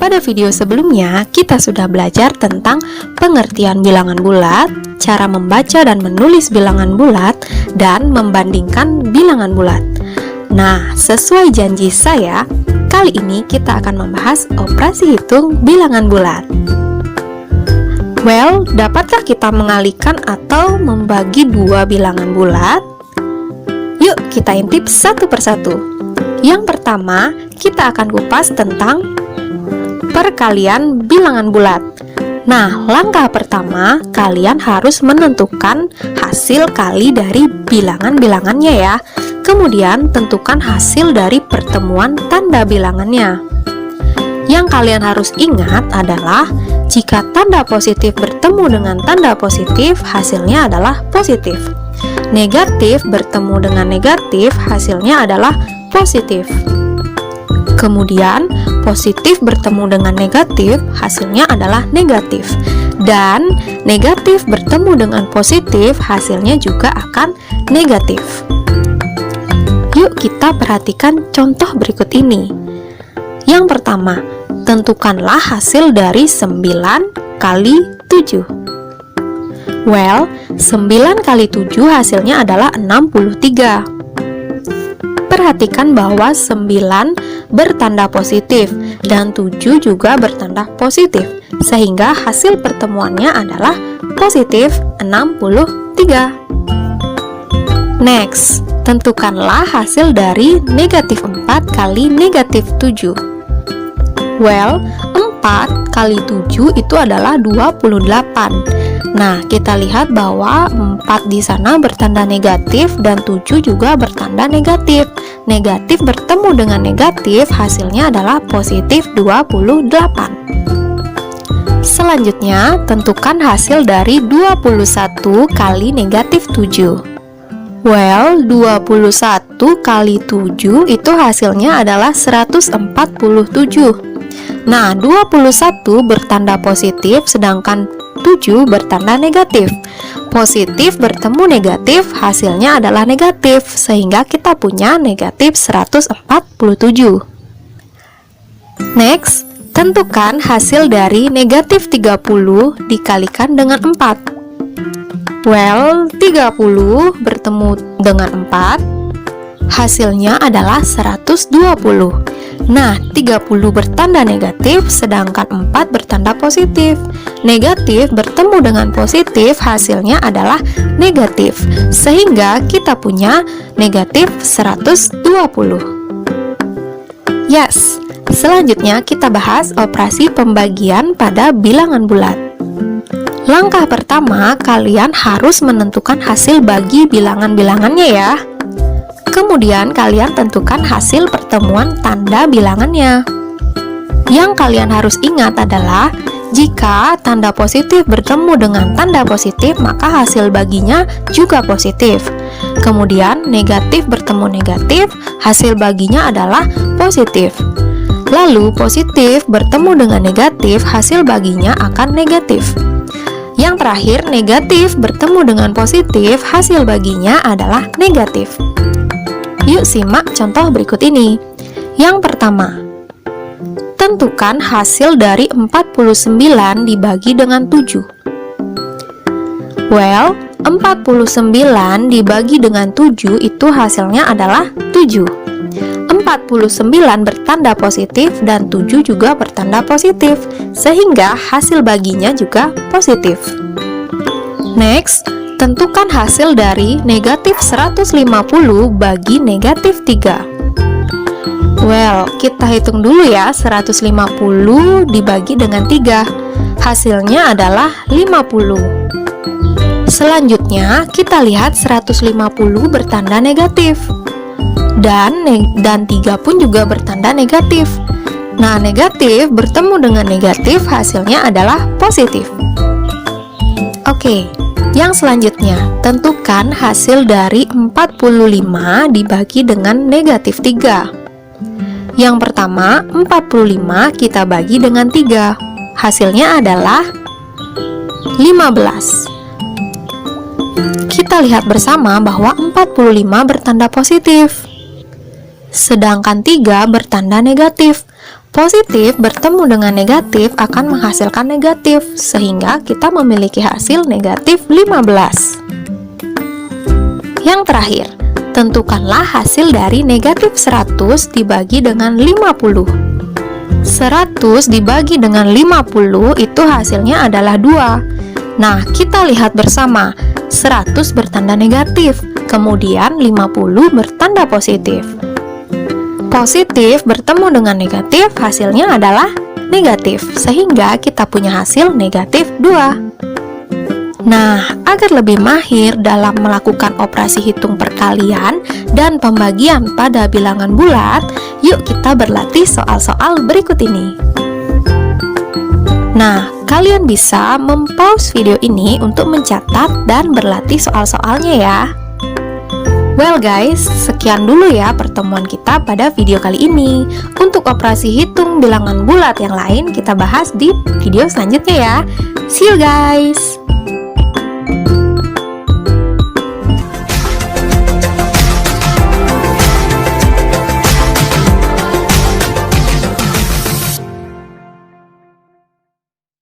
Pada video sebelumnya, kita sudah belajar tentang pengertian bilangan bulat, cara membaca dan menulis bilangan bulat, dan membandingkan bilangan bulat. Nah, sesuai janji saya, kali ini kita akan membahas operasi hitung bilangan bulat. Well, dapatkah kita mengalihkan atau membagi dua bilangan bulat? Yuk, kita intip satu persatu. Yang pertama, kita akan kupas tentang perkalian bilangan bulat. Nah, langkah pertama, kalian harus menentukan hasil kali dari bilangan-bilangannya ya. Kemudian, tentukan hasil dari pertemuan tanda bilangannya. Yang kalian harus ingat adalah, jika tanda positif bertemu dengan tanda positif, hasilnya adalah positif. Negatif bertemu dengan negatif, hasilnya adalah positif. Kemudian, positif bertemu dengan negatif, hasilnya adalah negatif. Dan negatif bertemu dengan positif, hasilnya juga akan negatif. Yuk kita perhatikan contoh berikut ini. Yang pertama, tentukanlah hasil dari 9 kali 7. Well, 9 kali 7 hasilnya adalah 63. Perhatikan bahwa 9 bertanda positif dan 7 juga bertanda positif, sehingga hasil pertemuannya adalah positif 63. Next, tentukanlah hasil dari negatif 4 kali negatif 7. Well, 4 kali 7 itu adalah 28. Nah, kita lihat bahwa 4 di sana bertanda negatif dan 7 juga bertanda negatif. Negatif bertemu dengan negatif, hasilnya adalah positif 28. Selanjutnya, tentukan hasil dari 21 kali negatif 7. Well, 21 kali 7 itu hasilnya adalah 147. Nah, 21 bertanda positif, sedangkan 7 bertanda negatif. Positif bertemu negatif, hasilnya adalah negatif, sehingga kita punya negatif 147. Next, tentukan hasil dari negatif 30 dikalikan dengan 4. Well, 30 bertemu dengan 4, hasilnya adalah 120. Nah, 30 bertanda negatif, sedangkan 4 bertanda positif. Negatif bertemu dengan positif, hasilnya adalah negatif, sehingga kita punya negatif 120. Yes, selanjutnya kita bahas operasi pembagian pada bilangan bulat. Langkah pertama, kalian harus menentukan hasil bagi bilangan-bilangannya ya. Kemudian kalian tentukan hasil pertemuan tanda bilangannya. Yang kalian harus ingat adalah, jika tanda positif bertemu dengan tanda positif, maka hasil baginya juga positif. Kemudian negatif bertemu negatif, hasil baginya adalah positif. Lalu positif bertemu dengan negatif, hasil baginya akan negatif. Yang terakhir, negatif bertemu dengan positif, hasil baginya adalah negatif. Yuk simak contoh berikut ini. Yang pertama, tentukan hasil dari 49 dibagi dengan 7. Well, 49 dibagi dengan 7 itu hasilnya adalah 7. 49 bertanda positif dan 7 juga bertanda positif, sehingga hasil baginya juga positif. Next, tentukan hasil dari negatif 150 bagi negatif 3. Well, kita hitung dulu ya, 150 dibagi dengan 3. Hasilnya adalah 50. Selanjutnya, kita lihat 150 bertanda negatif. Dan 3 pun juga bertanda negatif. Nah, negatif bertemu dengan negatif, hasilnya adalah positif. Oke. Yang selanjutnya, tentukan hasil dari 45 dibagi dengan negatif 3. Yang pertama, 45 kita bagi dengan 3. Hasilnya adalah 15. Kita lihat bersama bahwa 45 bertanda positif, sedangkan 3 bertanda negatif. Positif bertemu dengan negatif akan menghasilkan negatif, sehingga kita memiliki hasil negatif 15. Yang terakhir, tentukanlah hasil dari negatif 100 dibagi dengan 50. 100 dibagi dengan 50 itu hasilnya adalah 2. Nah, kita lihat bersama, 100 bertanda negatif, kemudian 50 bertanda positif. Positif bertemu dengan negatif, hasilnya adalah negatif, sehingga kita punya hasil negatif 2. Nah, agar lebih mahir dalam melakukan operasi hitung perkalian dan pembagian pada bilangan bulat, yuk kita berlatih soal-soal berikut ini. Nah, kalian bisa mempause video ini untuk mencatat dan berlatih soal-soalnya ya. Well guys, sekian dulu ya pertemuan kita pada video kali ini. Untuk operasi hitung bilangan bulat yang lain kita bahas di video selanjutnya ya. See you guys!